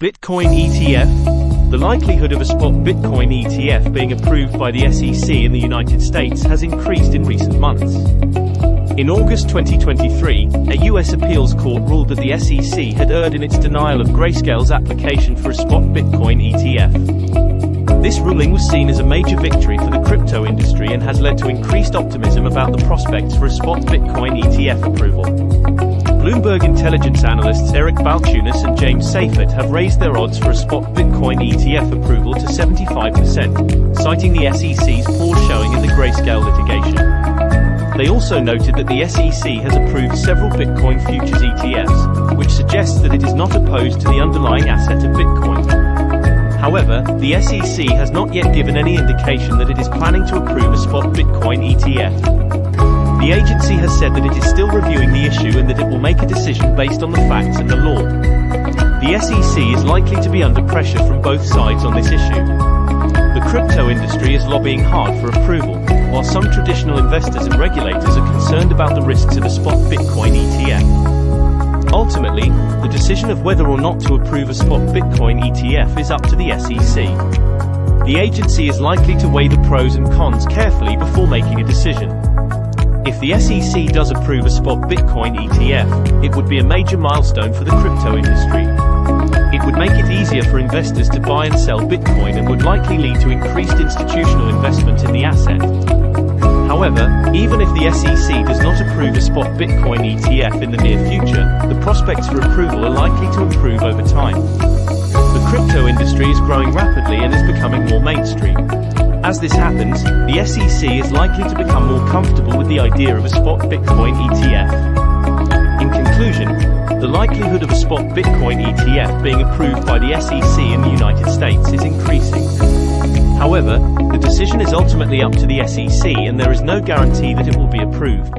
Bitcoin ETF. The likelihood of a spot Bitcoin ETF being approved by the SEC in the United States has increased in recent months. In August 2023, a U.S. appeals court ruled that the SEC had erred in its denial of Grayscale's application for a spot Bitcoin ETF. This ruling was seen as a major victory for the crypto industry and has led to increased optimism about the prospects for a spot Bitcoin ETF approval. Bloomberg intelligence analysts Eric Balchunas and James Seifert have raised their odds for a spot Bitcoin ETF approval to 75%, citing the SEC's poor showing in the Grayscale litigation. They also noted that the SEC has approved several Bitcoin futures ETFs, which suggests that it is not opposed to the underlying asset of Bitcoin. However, the SEC has not yet given any indication that it is planning to approve a spot Bitcoin ETF. The agency has said that it is still reviewing the issue and that it will make a decision based on the facts and the law. The SEC is likely to be under pressure from both sides on this issue. The crypto industry is lobbying hard for approval, while some traditional investors and regulators are concerned about the risks of a spot Bitcoin ETF. Ultimately, the decision of whether or not to approve a spot Bitcoin ETF is up to the SEC. The agency is likely to weigh the pros and cons carefully before making a decision. If the SEC does approve a spot Bitcoin ETF, it would be a major milestone for the crypto industry. It would make it easier for investors to buy and sell Bitcoin and would likely lead to increased institutional investment in the asset. However, even if the SEC does not approve a spot Bitcoin ETF in the near future, the prospects for approval are likely to improve over time. The crypto industry is growing rapidly and is becoming more mainstream. As this happens, the SEC is likely to become more comfortable with the idea of a spot Bitcoin ETF. In conclusion, the likelihood of a spot Bitcoin ETF being approved by the SEC in the United States is increasing. However, the decision is ultimately up to the SEC and there is no guarantee that it will be approved.